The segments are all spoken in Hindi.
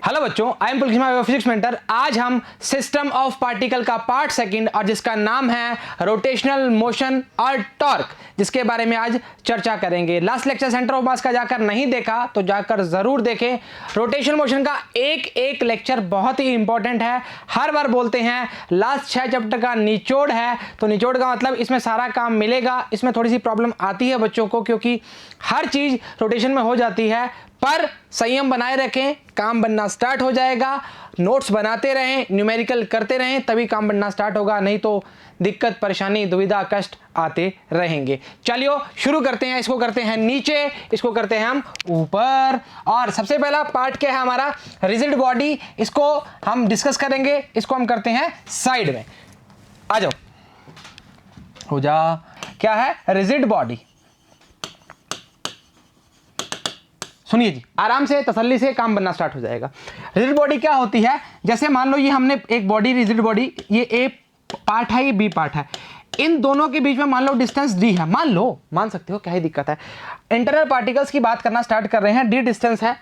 हेलो बच्चों, I am Pulkit physics mentor. आज हम सिस्टम ऑफ पार्टिकल का पार्ट सेकंड और जिसका नाम है रोटेशनल मोशन और टॉर्क, जिसके बारे में आज चर्चा करेंगे। Last lecture centre of mass का जाकर नहीं देखा तो जाकर जरूर देखें। रोटेशनल मोशन का एक एक लेक्चर बहुत ही इंपॉर्टेंट है। हर बार बोलते हैं लास्ट 6 चैप्टर का निचोड़ है, तो निचोड़ का मतलब इसमें सारा काम मिलेगा। इसमें थोड़ी सी प्रॉब्लम आती है बच्चों को, क्योंकि हर चीज रोटेशन में हो जाती है, पर संयम बनाए रखें, काम बनना स्टार्ट हो जाएगा। नोट्स बनाते रहें, न्यूमेरिकल करते रहें, तभी काम बनना स्टार्ट होगा, नहीं तो दिक्कत परेशानी दुविधा कष्ट आते रहेंगे। चलिए शुरू करते हैं। इसको करते हैं नीचे, इसको करते हैं हम ऊपर। और सबसे पहला पार्ट क्या है हमारा, रिजिड बॉडी। इसको हम डिस्कस करेंगे। इसको हम करते हैं साइड में। आ जाओ, हो जा। क्या है रिजिड बॉडी? सुनिए जी, आराम से तसल्ली से काम बनना स्टार्ट हो जाएगा। रिजिड बॉडी क्या होती है? जैसे मान लो ये हमने एक बॉडी, रिजिड बॉडी, ये ए पार्ट है, ये बी पार्ट है। इन दोनों के बीच में मान लो डिस्टेंस डी है। मान लो, मान सकते हो, क्या ही दिक्कत है। इंटरनल पार्टिकल्स की बात करना स्टार्ट कर रहे हैं, डी डिस्टेंस है।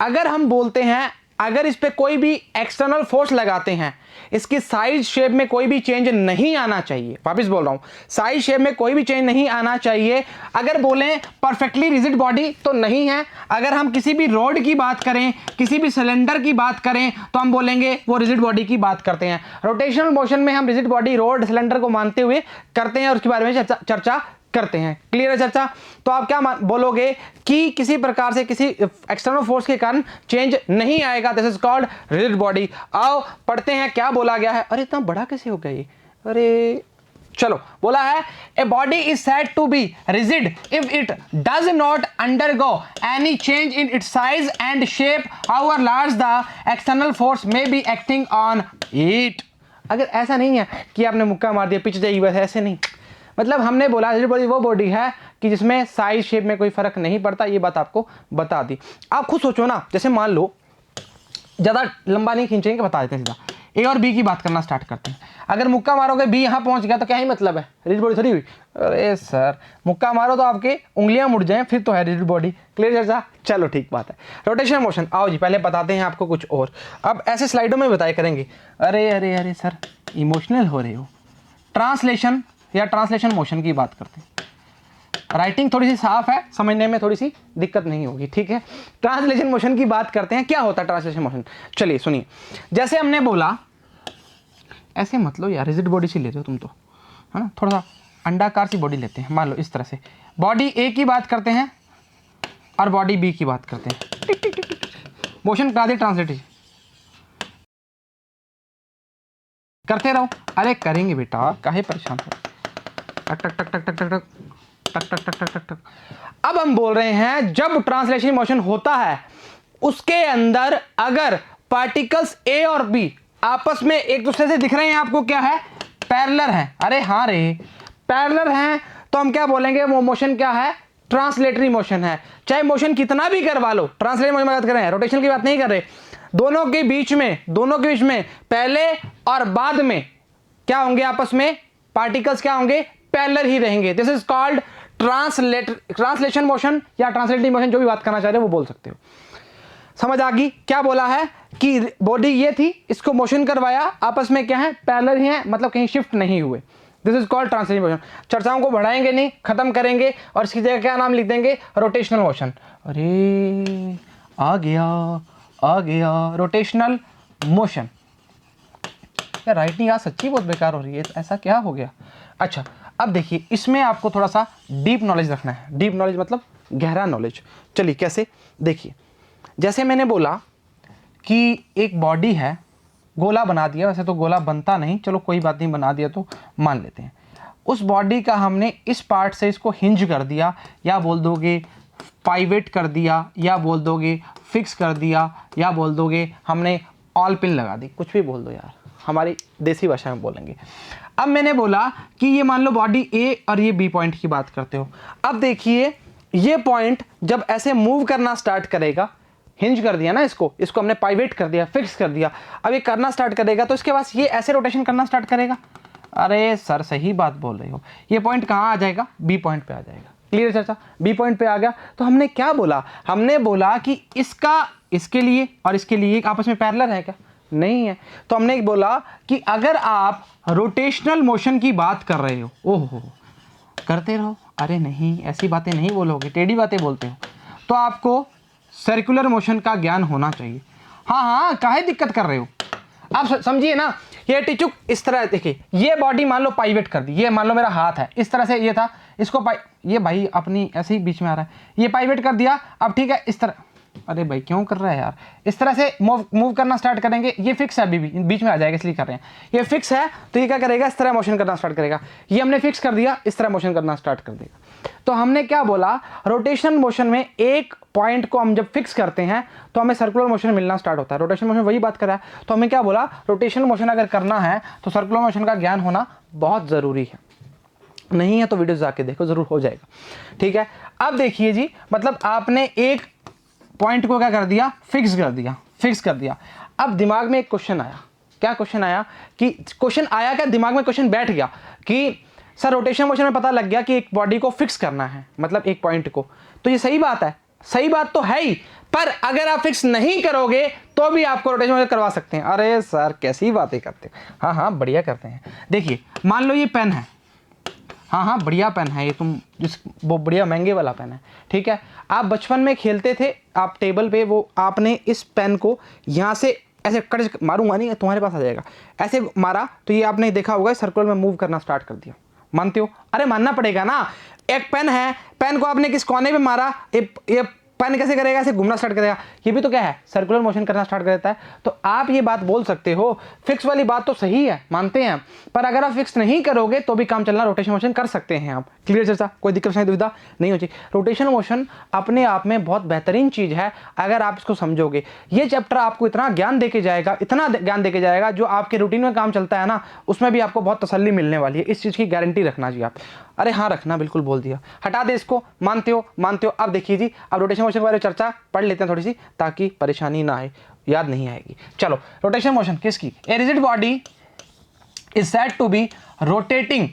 अगर हम बोलते हैं, अगर इस पे कोई भी एक्सटर्नल फोर्स लगाते हैं, इसकी साइज शेप में कोई भी चेंज नहीं आना चाहिए। वापस बोल रहा हूं, साइज शेप में कोई भी चेंज नहीं आना चाहिए। अगर बोलें परफेक्टली रिजिड बॉडी तो नहीं है। अगर हम किसी भी रोड की बात करें, किसी भी सिलेंडर की बात करें, तो हम बोलेंगे वो रिजिड बॉडी की बात करते हैं। रोटेशनल मोशन में हम रिजिड बॉडी, रोड, सिलेंडर को मानते हुए करते हैं और उसके बारे में चर्चा करते हैं। क्लियर है चर्चा? तो आप क्या बोलोगे कि किसी प्रकार से किसी एक्सटर्नल फोर्स के कारण चेंज नहीं आएगा, this is called rigid body. आओ पढ़ते हैं क्या बोला गया है। अरे इतना बड़ा कैसे हो गया ये? अरे चलो, बोला है a body is said to be rigid if it does not undergo any change in its size and shape however large the external force may be acting on it. अगर ऐसा नहीं है कि आपने मुक्का मार दिया पीछे जाएगी, वैसे ऐसे नहीं। मतलब हमने बोला रिजिड बॉडी वो बॉडी है कि जिसमें साइज शेप में कोई फर्क नहीं पड़ता। ये बात आपको बता दी। आप खुद सोचो ना, जैसे मान लो, ज़्यादा लंबा नहीं खींचेंगे, बता देते हैं सीधा। ए और बी की बात करना स्टार्ट करते हैं। अगर मुक्का मारोगे बी यहाँ पहुँच गया तो क्या ही मतलब है, रिजिड बॉडी थोड़ी हुई। अरे सर, मुक्का मारो तो आपके उंगलियाँ मुड़ जाएं, फिर तो है रिजिड बॉडी। क्लियर चर्चा? चलो ठीक बात है। रोटेशनल मोशन, आओ जी पहले बताते हैं आपको कुछ और। अब ऐसे स्लाइडों में बताया करेंगे। अरे अरे अरे सर, इमोशनल हो रहे हो। ट्रांसलेशन या ट्रांसलेशन मोशन की बात करते हैं। राइटिंग थोड़ी सी साफ है, समझने में थोड़ी सी दिक्कत नहीं होगी, ठीक है। ट्रांसलेशन मोशन की बात करते हैं। क्या होता है ट्रांसलेशन मोशन? चलिए सुनिए। जैसे हमने बोला, ऐसे मत लो यार, रिजिड बॉडी सी ले रहे हो तुम तो, है ना। थोड़ा सा अंडाकार सी बॉडी लेते हैं। मान लो इस तरह से बॉडी ए की बात करते हैं और बॉडी बी की बात करते हैं। मोशन करा दे, ट्रांसलेट करते रहो। अरे करेंगे बेटा, काहे परेशान हो। टक टक टक टक टक टक टक टक टक टक टक टक टक। अब हम बोल रहे हैं जब ट्रांसलेशन मोशन होता है, उसके अंदर अगर पार्टिकल्स ए और बी आपस में एक दूसरे से दिख रहे हैं, आपको क्या है, पैरेलल है। अरे हाँ रे, पैरेलल हैं, तो हम क्या बोलेंगे, वो मोशन क्या है, ट्रांसलेटरी मोशन है। चाहे मोशन कितना भी करवा लो, ट्रांसलेटरी मोशन की बात कर रहे हैं, रोटेशन की बात नहीं कर रहे। दोनों के बीच में पहले और बाद में क्या होंगे, आपस में पार्टिकल्स क्या होंगे, पैरेलल ही रहेंगे। This is called translation motion या ट्रांसलेटिंग मोशन, जो भी बात करना चाह रहे हो वो बोल सकते हो। समझ आ गई? क्या बोला है कि बॉडी ये थी, इसको मोशन करवाया, आपस में क्या है, पैरेलल ही है, मतलब कहीं शिफ्ट नहीं हुए। This is called translation motion. चर्चाओं को बढ़ाएंगे नहीं, खत्म करेंगे और इसकी जगह क्या नाम लिख देंगे, रोटेशनल मोशन। अरे आ गया रोटेशनल मोशन। यार राइटिंग आज सच्ची बहुत बेकार हो रही है, ऐसा क्या हो गया? अच्छा, अब देखिए, इसमें आपको थोड़ा सा डीप नॉलेज रखना है। डीप नॉलेज मतलब गहरा नॉलेज। चलिए कैसे, देखिए। जैसे मैंने बोला कि एक बॉडी है, गोला बना दिया, वैसे तो गोला बनता नहीं, चलो कोई बात नहीं, बना दिया तो मान लेते हैं। उस बॉडी का हमने इस पार्ट से इसको हिंज कर दिया, या बोल दोगे पाइवेट कर दिया, या बोल दोगे फिक्स कर दिया, या बोल दोगे हमने ऑल पिन लगा दी, कुछ भी बोल दो यार, हमारी देसी भाषा में बोलेंगे। अब मैंने बोला कि ये मान लो बॉडी ए और ये बी पॉइंट की बात करते हो। अब देखिए, ये पॉइंट जब ऐसे मूव करना स्टार्ट करेगा, हिंज कर दिया ना इसको हमने पाइवेट कर दिया, फिक्स कर दिया, अब ये करना स्टार्ट करेगा, तो इसके बाद ये ऐसे रोटेशन करना स्टार्ट करेगा। अरे सर सही बात बोल रहे हो। ये पॉइंट कहाँ आ जाएगा, बी पॉइंट पे आ जाएगा। क्लियर चर्चा? बी पॉइंट पे आ गया। तो हमने क्या बोला, हमने बोला कि इसका इसके लिए और इसके लिए आपस में पैरेलल है क्या? नहीं है। तो हमने बोला कि अगर आप रोटेशनल मोशन की बात कर रहे हो, ओहो करते रहो, अरे नहीं ऐसी बातें नहीं बोलोगे, टेढ़ी बातें बोलते हो, तो आपको सर्कुलर मोशन का ज्ञान होना चाहिए। हाँ हाँ, काहे दिक्कत कर रहे हो आप? समझिए ना, ये टिचुक इस तरह, देखिए ये बॉडी मान लो पाइवेट कर दी, ये मान लो मेरा हाथ है, इस तरह से ये था, इसको ये भाई अपनी ऐसे ही बीच में आ रहा है, ये पाइवेट कर दिया। अब ठीक है, इस तरह, अरे भाई क्यों कर रहा है यार, इस तरह से मूव करना स्टार्ट करेंगे। ये फिक्स है, अभी भी बीच में आ जाएगा इसलिए कर रहे हैं, ये फिक्स है तो ये क्या करेगा, इस तरह मोशन करना स्टार्ट करेगा। ये हमने फिक्स कर दिया, इस तरह मोशन करना स्टार्ट कर देगा। तो हमने क्या बोला, रोटेशनल मोशन में एक पॉइंट को हम जब फिक्स करते हैं तो हमें सर्कुलर मोशन मिलना स्टार्ट होता है। रोटेशनल मोशन वही बात कर रहा है, तो हमें क्या बोला, रोटेशनल मोशन अगर करना है तो सर्कुलर मोशन का ज्ञान होना बहुत ज़रूरी है। नहीं है तो वीडियो जाके देखो, ज़रूर हो जाएगा। ठीक है, अब देखिए जी, मतलब आपने एक पॉइंट को क्या कर दिया, फिक्स कर दिया। अब दिमाग में एक क्वेश्चन आया, क्या क्वेश्चन आया कि क्वेश्चन आया क्या, दिमाग में क्वेश्चन बैठ गया कि सर रोटेशन मोशन में पता लग गया कि एक बॉडी को फिक्स करना है, मतलब एक पॉइंट को, तो ये सही बात है, सही बात तो है ही, पर अगर आप फिक्स नहीं करोगे तो भी आपको रोटेशन मोशन करवा सकते हैं। अरे सर कैसी बातें करते हैं, हाँ हाँ बढ़िया करते हैं। देखिए मान लो ये पेन है, हाँ हाँ बढ़िया पेन है ये, वो बढ़िया महंगे वाला पेन है, ठीक है। आप बचपन में खेलते थे, आप टेबल पे वो आपने इस पेन को यहाँ से ऐसे कट, मारूंगा नहीं तुम्हारे पास आ जाएगा, ऐसे मारा तो ये आपने देखा होगा सर्कुलर में मूव करना स्टार्ट कर दिया। मानते हो? अरे मानना पड़ेगा ना, एक पेन है, पेन को आपने किस कोने में मारा, ये पेन कैसे करेगा, ऐसे घूमना स्टार्ट करेगा, ये भी तो क्या है, सर्कुलर मोशन करना स्टार्ट कर देता है। तो आप ये बात बोल सकते हो, फिक्स वाली बात तो सही है, मानते हैं, पर अगर आप फिक्स नहीं करोगे तो भी काम चलना, रोटेशन मोशन कर सकते हैं आप। क्लियर चर्चा, कोई दिक्कत नहीं, दुविधा नहीं होती। रोटेशन मोशन अपने आप में बहुत बेहतरीन चीज़ है अगर आप इसको समझोगे। ये चैप्टर आपको इतना ज्ञान देके जाएगा, इतना ज्ञान देके जाएगा, जो आपके रूटीन में काम चलता है ना, उसमें भी आपको बहुत तसल्ली मिलने वाली है। इस चीज़ की गारंटी रखना जी आप। अरे हाँ रखना, बिल्कुल बोल दिया, हटा दे इसको, मानते हो मानते हो। अब देखिए जी, अब रोटेशन मोशन के बारे में चर्चा पढ़ लेते हैं थोड़ी सी, ताकि परेशानी ना आए, याद नहीं आएगी। चलो, रोटेशन मोशन किसकी, a rigid body is said to be rotating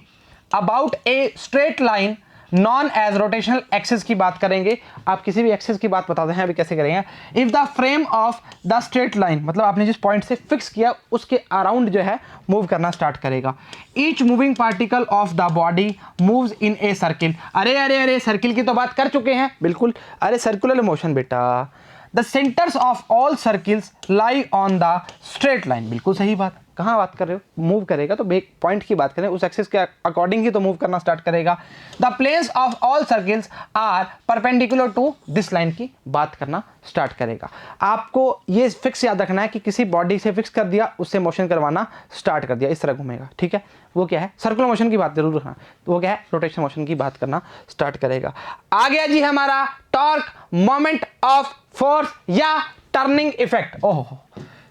about a straight line known as rotational axis की बात करेंगे। आप किसी भी एक्सिस की बात बताते हैं, अभी कैसे करेंगे। If the frame of the straight line, मतलब आपने जिस पॉइंट से फिक्स किया उसके अराउंड जो है मूव करना स्टार्ट करेगा। Each moving particle of the body moves in a circle. अरे अरे अरे, सर्किल की तो बात कर चुके हैं, बिल्कुल। अरे सर्कुलर मोशन बेटा, the centres of all circles lie on the straight line. बिल्कुल सही बात, कहाँ बात कर रहे हो, मूव करेगा तो एक पॉइंट की बात करें, उस एक्सिस के अकॉर्डिंग ही तो मूव करना स्टार्ट करेगा। The planes of all circles are perpendicular to this line की बात करना स्टार्ट करेगा। आपको ये फिक्स याद रखना है कि किसी बॉडी से फिक्स कर दिया, उससे मोशन करवाना स्टार्ट कर दिया, इस तरह घूमेगा, ठीक है। वो क्या है, सर्कुलर मोशन की बात जरूर रखना, तो वो क्या है, रोटेशन मोशन की बात करना स्टार्ट करेगा। आ गया जी हमारा टॉर्क, मोमेंट ऑफ फोर्स या टर्निंग इफेक्ट। ओहो,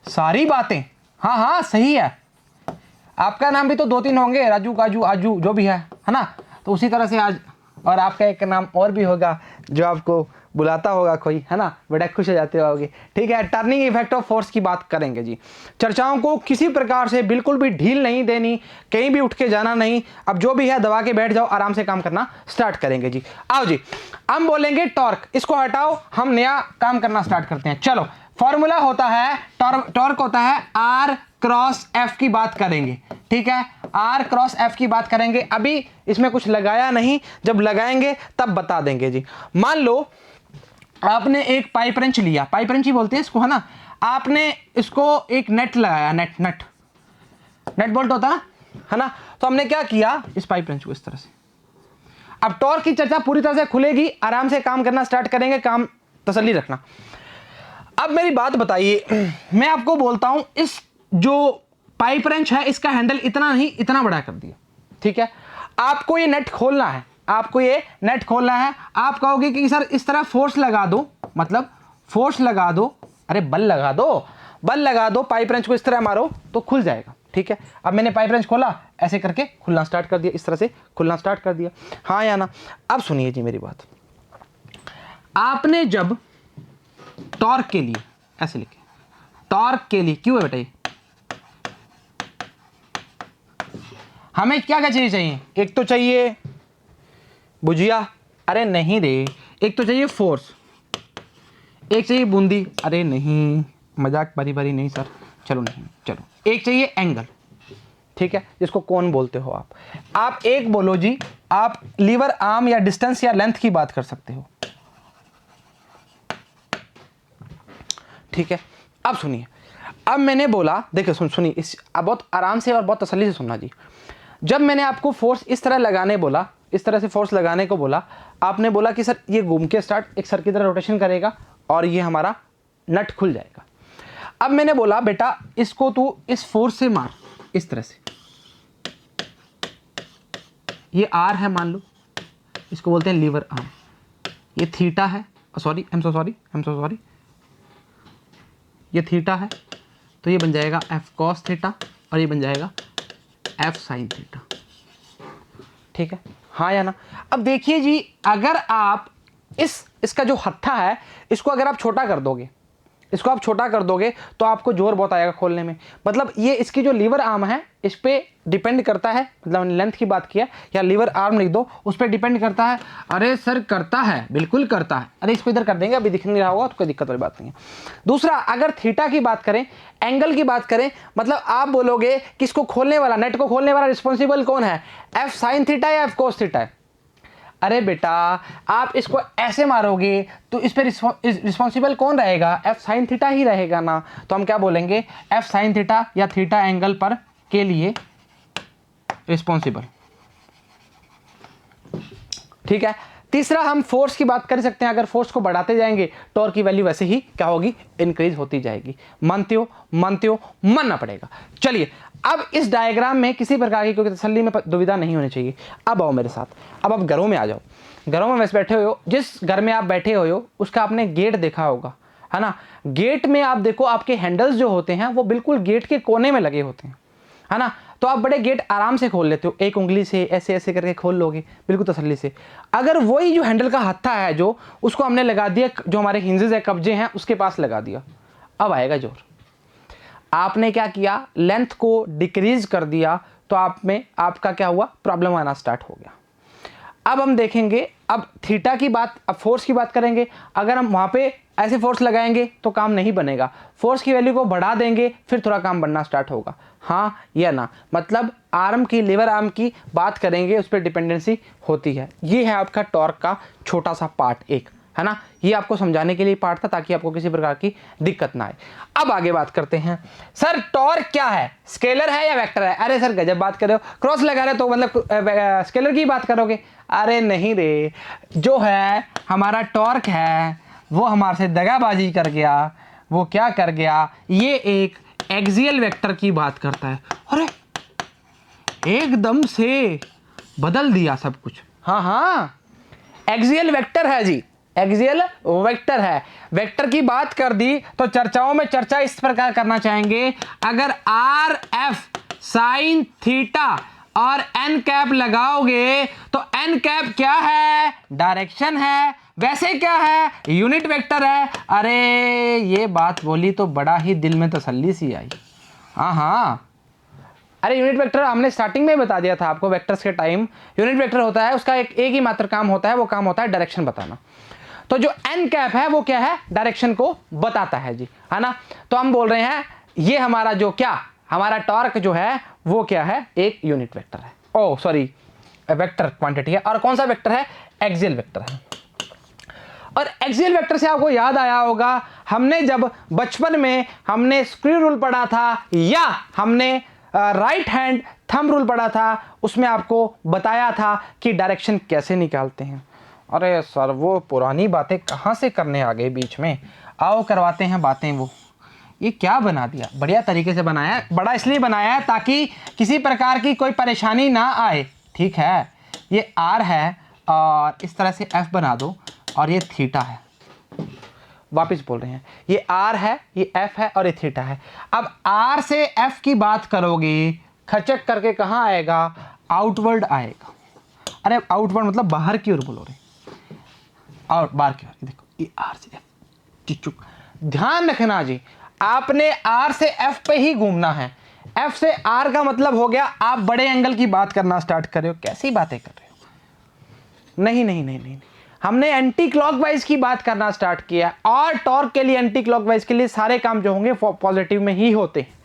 सारी बातें, हाँ हाँ सही है। आपका नाम भी तो 2-3 होंगे, राजू काजू आजू जो भी है ना, तो उसी तरह से आज, और आपका एक नाम और भी होगा जो आपको बुलाता होगा कोई, है ना, बड़ा खुश हो जाते होगे, ठीक है। टर्निंग इफेक्ट ऑफ फोर्स की बात करेंगे जी। चर्चाओं को किसी प्रकार से बिल्कुल भी ढील नहीं देनी, कहीं भी उठ के जाना नहीं। अब जो भी है दबा के बैठ जाओ, आराम से काम करना स्टार्ट करेंगे जी। आओ जी, हम बोलेंगे टॉर्क, इसको हटाओ, हम नया काम करना स्टार्ट करते हैं। चलो, फॉर्मूला होता है, टॉर्क होता है R क्रॉस F की बात करेंगे, ठीक है। R क्रॉस F की बात करेंगे, अभी इसमें कुछ लगाया नहीं, जब लगाएंगे तब बता देंगे जी। मान लो आपने एक पाइप रेंच लिया, पाइप रेंच ही बोलते हैं इसको, है ना। आपने इसको एक नेट लगाया, नेट बोल्ट होता है ना। तो हमने क्या किया, इस पाइप रेंच को इस तरह से। अब टॉर्क की चर्चा पूरी तरह से खुलेगी, आराम से काम करना स्टार्ट करेंगे, काम तसल्ली रखना। अब मेरी बात बताइए, मैं आपको बोलता हूं, इस जो पाइप रेंच है इसका हैंडल इतना नहीं, इतना बड़ा कर दिया, ठीक है। आपको ये नेट खोलना है, आपको ये नेट खोलना है। आप कहोगे कि सर इस तरह फोर्स लगा दो, मतलब फोर्स लगा दो, अरे बल लगा दो, पाइप रेंच को इस तरह मारो तो खुल जाएगा, ठीक है। अब मैंने पाइप रेंच खोला, ऐसे करके खुलना स्टार्ट कर दिया, इस तरह से खुलना स्टार्ट कर दिया, हाँ या ना। अब सुनिए जी मेरी बात, आपने जब टॉर्क के लिए ऐसे लिखे, टॉर्क के लिए क्यों है बेटा, हमें क्या क्या चाहिए, एक तो चाहिए भुजिया, अरे नहीं रे, एक तो चाहिए फोर्स, एक चाहिए बूंदी, अरे नहीं मजाक बारी बारी नहीं सर, चलो नहीं चलो, एक चाहिए एंगल, ठीक है, जिसको कौन बोलते हो आप एक बोलो जी, आप लीवर आर्म या डिस्टेंस या लेंथ की बात कर सकते हो, ठीक है। अब सुनिए, अब मैंने बोला, देखो सुनिए इस, अब बहुत आराम से और बहुत तसल्ली से सुनना जी। जब मैंने आपको फोर्स इस तरह लगाने बोला, इस तरह से फोर्स लगाने को बोला, आपने बोला कि सर ये घूम के स्टार्ट एक सर की तरह रोटेशन करेगा और ये हमारा नट खुल जाएगा। अब मैंने बोला बेटा इसको तू इस फोर्स से मार, इस तरह से, ये आर है मान लो, इसको बोलते हैं लीवर आर्म, ये थीटा है, sorry I am so sorry, ये थीटा है, तो ये बन जाएगा एफ कॉस थीटा और ये बन जाएगा एफ साइन थीटा, ठीक है, हाँ या ना। अब देखिए जी, अगर आप इसका जो हत्था है इसको अगर आप छोटा कर दोगे, इसको आप छोटा कर दोगे तो आपको जोर बहुत आएगा खोलने में। मतलब ये इसकी जो लीवर आर्म है इस पे डिपेंड करता है, मतलब लेंथ की बात किया या लीवर आर्म लिख दो, उस पर डिपेंड करता है। अरे सर करता है, बिल्कुल करता है, अरे इसको इधर कर देंगे, अभी दिख नहीं रहा होगा तो कोई दिक्कत वाली बात नहीं है। दूसरा, अगर थीटा की बात करें, एंगल की बात करें, मतलब आप बोलोगे कि इसको खोलने वाला, नेट को खोलने वाला रिस्पॉन्सिबल कौन है, एफ साइन थीटा या एफ कोस थीटा है। अरे बेटा आप इसको ऐसे मारोगे तो इस पर रिस्पॉन्सिबल कौन रहेगा, एफ साइन थीटा ही रहेगा ना। तो हम क्या बोलेंगे, एफ साइन थीटा या थीटा एंगल पर के लिए रिस्पॉन्सिबल, ठीक है। तीसरा, हम फोर्स की बात कर सकते हैं, अगर फोर्स को बढ़ाते जाएंगे टॉर्क की वैल्यू वैसे ही क्या होगी, इंक्रीज होती जाएगी। मानते हो मानना पड़ेगा। चलिए अब इस डायग्राम में किसी प्रकार की कोई तसल्ली में दुविधा नहीं होनी चाहिए। अब आओ मेरे साथ, अब आप घरों में आ जाओ। घरों में वैसे बैठे हो, जिस घर में आप बैठे हो उसका आपने गेट देखा होगा, है ना। गेट में आप देखो, आपके हैंडल्स जो होते हैं वो बिल्कुल गेट के कोने में लगे होते हैं, है ना। तो आप बड़े गेट आराम से खोल लेते हो, एक उंगली से ऐसे ऐसे करके खोल लोगे बिल्कुल तसल्ली से। अगर वही जो हैंडल का हत्था है जो, उसको हमने लगा दिया, जो हमारे हिंजेस है, कब्जे हैं, उसके पास लगा दिया, अब आएगा जोर। आपने क्या किया, लेंथ को डिक्रीज कर दिया, तो आप में आपका क्या हुआ, प्रॉब्लम आना स्टार्ट हो गया। अब हम देखेंगे, अब थीटा की बात, अब फोर्स की बात करेंगे। अगर हम वहाँ पे ऐसे फोर्स लगाएंगे तो काम नहीं बनेगा, फोर्स की वैल्यू को बढ़ा देंगे फिर थोड़ा काम बनना स्टार्ट होगा, हाँ या ना। मतलब आर्म की, लीवर आर्म की बात करेंगे, उस पर डिपेंडेंसी होती है। ये है आपका टॉर्क का छोटा सा पार्ट एक, है ना। ये आपको समझाने के लिए पार्ट था ताकि आपको किसी प्रकार की दिक्कत ना आए। अब आगे बात करते हैं, सर टॉर्क क्या है, स्केलर है या वेक्टर है। अरे सर गजब बात कर रहे हो, क्रॉस लगा रहे हो तो मतलब स्केलर की बात करोगे। अरे नहीं रे, जो है हमारा टॉर्क है वो हमारे से दगाबाजी कर गया, वो क्या कर गया, ये एक एक्सियल वेक्टर की बात करता है। अरे एकदम से बदल दिया सब कुछ, हाँ एक्सियल वेक्टर है जी, एक्सियल वेक्टर है। वेक्टर की बात कर दी तो चर्चाओं में चर्चा इस प्रकार करना चाहेंगे, अगर आर एफ साइन थीटा और एन कैप लगाओगे तो एन कैप क्या है, डायरेक्शन है, वैसे क्या है, यूनिट वेक्टर है। अरे ये बात बोली तो बड़ा ही दिल में तसल्ली सी आई, हाँ। अरे यूनिट वेक्टर हमने स्टार्टिंग में बता दिया था आपको, वेक्टर्स के टाइम। यूनिट वेक्टर होता है, उसका एक ही मात्र काम होता है, वो काम होता है डायरेक्शन बताना। तो जो एन कैप है वो क्या है, डायरेक्शन को बताता है जी, है ना। तो हम बोल रहे हैं ये हमारा जो क्या, हमारा टॉर्क जो है वो क्या है, एक यूनिट वेक्टर है, ओ सॉरी वेक्टर क्वांटिटी है। और कौन सा वेक्टर है, एक्सियल वेक्टर है। और एक्सियल वेक्टर से आपको याद आया होगा, हमने जब बचपन में हमने स्क्रू रूल पढ़ा था या हमने राइट हैंड थंब रूल पढ़ा था, उसमें आपको बताया था कि डायरेक्शन कैसे निकालते हैं। अरे सर वो पुरानी बातें कहाँ से करने आ गए बीच में, आओ करवाते हैं बातें। वो ये क्या बना दिया, बढ़िया तरीके से बनाया है, बड़ा इसलिए बनाया है ताकि किसी प्रकार की कोई परेशानी ना आए, ठीक है। ये आर है और इस तरह से एफ बना दो, और ये थीटा है, वापस बोल रहे हैं, ये आर है, ये एफ है और ये थीटा है। अब आर से एफ की बात करोगे, खचक करके कहाँ आएगा, आउटवर्ड आएगा। अरे आउटवर्ड मतलब बाहर की ओर बोलो रे, और बाहर की ओर, देखो ये आर से एफ, चुप ध्यान रखना जी, आपने आर से एफ पे ही घूमना है। एफ से आर का मतलब हो गया आप बड़े एंगल की बात करना स्टार्ट कर रहे हो, कैसी बातें कर रहे हो, नहीं नहीं नहीं नहीं, नहीं। हमने एंटी क्लॉकवाइज की बात करना स्टार्ट किया और टॉर्क के लिए एंटी क्लॉकवाइज के लिए सारे काम जो होंगे पॉजिटिव में ही होते हैं।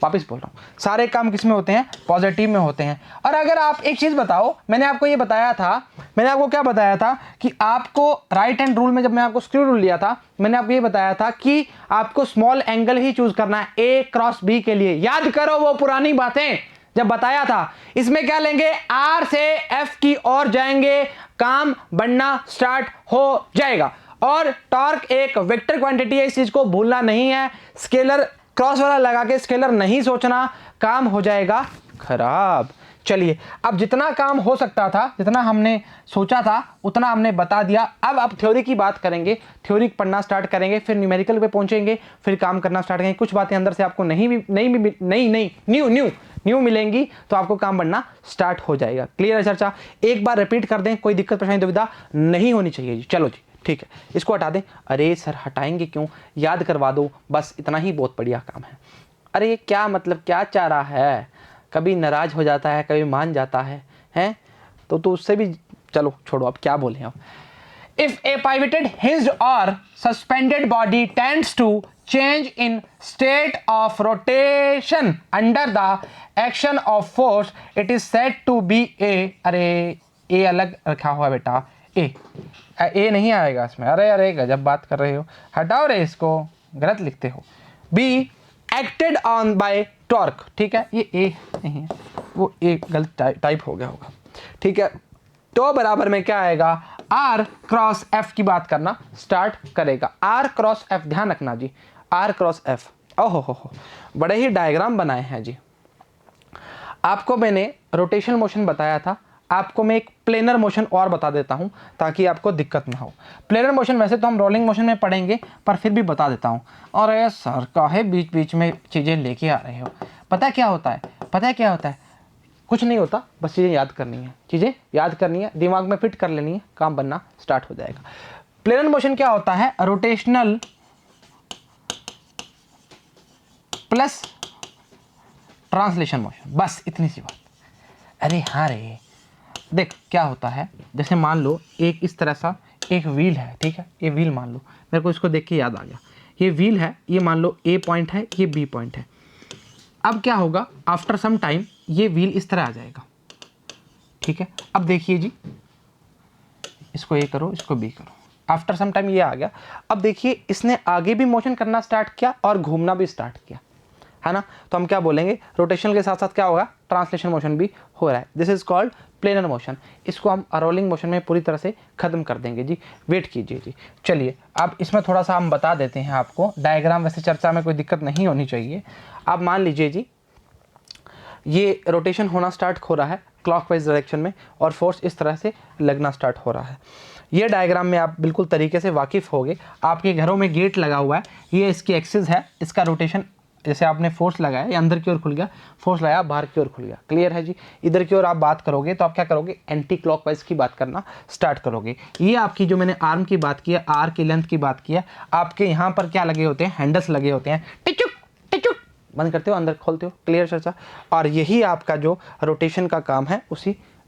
वापस बोल रहा हूँ, सारे काम किस में होते हैं? पॉजिटिव में होते हैं। और अगर आप एक चीज़ बताओ, मैंने आपको ये बताया था, मैंने आपको क्या बताया था कि आपको राइट हैंड रूल में जब मैं आपको स्क्रू रूल लिया था, मैंने आपको ये बताया था कि आपको स्मॉल एंगल ही चूज करना है ए क्रॉस बी के लिए। याद करो वो पुरानी बातें जब बताया था। इसमें क्या लेंगे? आर से एफ की ओर जाएंगे, काम बनना स्टार्ट हो जाएगा। और टॉर्क एक वेक्टर क्वांटिटी है, इस चीज को भूलना नहीं है। स्केलर क्रॉस वाला लगा के स्केलर नहीं सोचना, काम हो जाएगा खराब। चलिए, अब जितना काम हो सकता था, जितना हमने सोचा था, उतना हमने बता दिया। अब थ्योरी की बात करेंगे, थ्योरी पढ़ना स्टार्ट करेंगे, फिर न्यूमेरिकल पे पहुंचेंगे, फिर काम करना स्टार्ट करेंगे। कुछ बातें अंदर से आपको न्यू मिलेंगी, तो आपको काम बनना स्टार्ट हो जाएगा। क्लियर है चर्चा? एक बार रिपीट कर दें, कोई दिक्कत परेशानी दुविधा नहीं होनी चाहिए जी। चलो जी, ठीक है, इसको हटा दें। अरे सर हटाएंगे क्यों, याद करवा दो, बस इतना ही बहुत बढ़िया काम है। अरे क्या मतलब, क्या चाह रहा है? कभी नाराज हो जाता है, कभी मान जाता है, हैं? तो उससे भी चलो छोड़ो, अब क्या बोले। अब if A pivoted hinged or suspended body tends to change in state of rotation under the action of force, it is said to be a, अरे ए अलग रखा हुआ बेटा, ए नहीं आएगा इसमें। अरे गजब बात कर रहे हो, हटाओ रे इसको, गलत लिखते हो। Be acted on by torque, ठीक है, ये ए नहीं है, वो ए गलत टाइप हो गया होगा, ठीक है। तो बराबर में क्या आएगा? आर क्रॉस एफ की बात करना स्टार्ट करेगा। आर क्रॉस एफ, ध्यान रखना जी, आर क्रॉस एफ। ओहो हो, बड़े ही डायग्राम बनाए हैं जी। आपको मैंने रोटेशनल मोशन बताया था, आपको मैं एक प्लेनर मोशन और बता देता हूं ताकि आपको दिक्कत ना हो। प्लेनर मोशन वैसे तो हम रोलिंग मोशन में पढ़ेंगे, पर फिर भी बता देता हूं। और ये सर काहे बीच बीच में चीज़ें लेके आ रहे हो? पता है क्या होता है? पता है क्या होता है? कुछ नहीं होता, बस चीज़ें याद करनी है, चीज़ें याद करनी है, दिमाग में फिट कर लेनी है, काम बनना स्टार्ट हो जाएगा। प्लेनर मोशन क्या होता है? रोटेशनल प्लस ट्रांसलेशन मोशन, बस इतनी सी बात। अरे हाँ रे, देख क्या होता है, जैसे मान लो एक इस तरह सा एक व्हील है, ठीक है, ये व्हील मान लो, मेरे को इसको देख के याद आ गया, ये व्हील है, ये मान लो ए पॉइंट है, ये बी पॉइंट है। अब क्या होगा? आफ्टर सम टाइम ये व्हील इस तरह आ जाएगा, ठीक है। अब देखिए जी, इसको ए करो, इसको बी करो, आफ्टर सम टाइम ये आ गया। अब देखिए इसने आगे भी मोशन करना स्टार्ट किया और घूमना भी स्टार्ट किया, है ना। तो हम क्या बोलेंगे? रोटेशनल के साथ साथ क्या होगा? ट्रांसलेशन मोशन भी हो रहा है। This is called planar motion. इसको हम रोलिंग मोशन में पूरी तरह से खत्म कर देंगे जी, वेट कीजिए जी। चलिए, अब इसमें थोड़ा सा हम बता देते हैं आपको डायग्राम, वैसे चर्चा में कोई दिक्कत नहीं होनी चाहिए। अब मान लीजिए जी, ये रोटेशन होना स्टार्ट हो रहा है क्लॉकवाइज डायरेक्शन में और फोर्स इस तरह से लगना स्टार्ट हो रहा है। ये डायग्राम में आप बिल्कुल तरीके से वाकिफ़ होंगे। आपके घरों में गेट लगा हुआ है, ये इसकी एक्सिस है, इसका रोटेशन जैसे आपने फोर्स लगाया, ये अंदर की ओर खुल गया, फोर्स लगाया बाहर की ओर खुल गया। क्लियर है जी? इधर की ओर आप बात करोगे तो आप क्या करोगे? एंटी क्लॉकवाइज की बात करना स्टार्ट करोगे। ये आपकी जो मैंने आर्म की बात की है, आर की लेंथ की बात की है, आपके यहाँ पर क्या लगे होते हैं? हैंडल्स लगे होते हैं, टिचुक टिचुक बंद करते हो, अंदर खोलते हो। क्लियर चर्चा? और यही आपका जो रोटेशन का काम है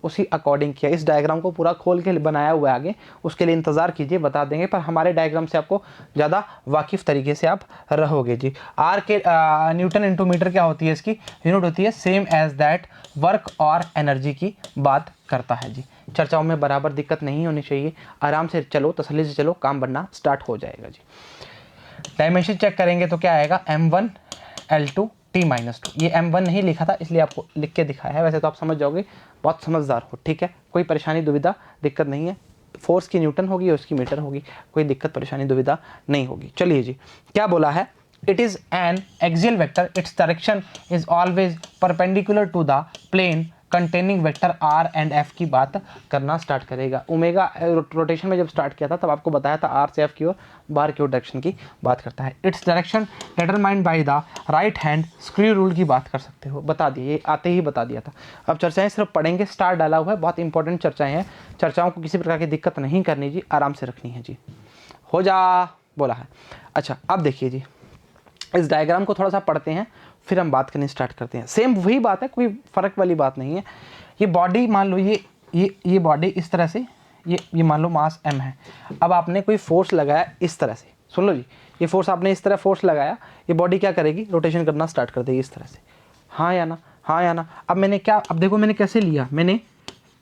उसी अकॉर्डिंग किया। इस डायग्राम को पूरा खोल के बनाया हुआ है आगे, उसके लिए इंतज़ार कीजिए, बता देंगे, पर हमारे डायग्राम से आपको ज़्यादा वाकिफ़ तरीके से आप रहोगे जी। आर के न्यूटन इंटू मीटर क्या होती है? इसकी यूनिट होती है सेम एज दैट, वर्क और एनर्जी की बात करता है जी। चर्चाओं में बराबर दिक्कत नहीं होनी चाहिए, आराम से चलो, तसल्ली से चलो, काम बनना स्टार्ट हो जाएगा जी। डायमेंशन चेक करेंगे तो क्या आएगा? m1 L2 T-2। ये m1 नहीं लिखा था इसलिए आपको लिख के दिखाया है, वैसे तो आप समझ जाओगे, बहुत समझदार हो, ठीक है। कोई परेशानी दुविधा दिक्कत नहीं है। फोर्स की न्यूटन होगी और उसकी मीटर होगी, कोई दिक्कत परेशानी दुविधा नहीं होगी। चलिए जी, क्या बोला है? It is an axial vector, its direction is always perpendicular to the plane containing vector R and F की बात करना स्टार्ट करेगा। ओमेगा रोटेशन में जब स्टार्ट किया था तब आपको बताया था आर से एफ की ओर, बाहर की ओर डायरेक्शन की बात करता है। Its direction determined by the right hand screw rule की बात कर सकते हो, बता दिए, ये आते ही बता दिया था। अब चर्चाएं सिर्फ पढ़ेंगे, स्टार डाला हुआ है, बहुत इंपॉर्टेंट चर्चाएं हैं। चर्चाओं को किसी प्रकार की दिक्कत नहीं करनी जी, आराम से रखनी है जी। हो जा बोला है। अच्छा, अब देखिए जी, इस डायग्राम को थोड़ा सा पढ़ते हैं, फिर हम बात करनी स्टार्ट करते हैं। सेम वही बात है, कोई फ़र्क वाली बात नहीं है। ये बॉडी मान लो, ये बॉडी इस तरह से ये मान लो मास m है। अब आपने कोई फोर्स लगाया इस तरह से, सुन लो जी, ये फोर्स आपने इस तरह फोर्स लगाया, ये बॉडी क्या करेगी, रोटेशन करना स्टार्ट कर देगी इस तरह से, हाँ या ना, हाँ या ना। अब मैंने क्या, अब देखो मैंने कैसे लिया, मैंने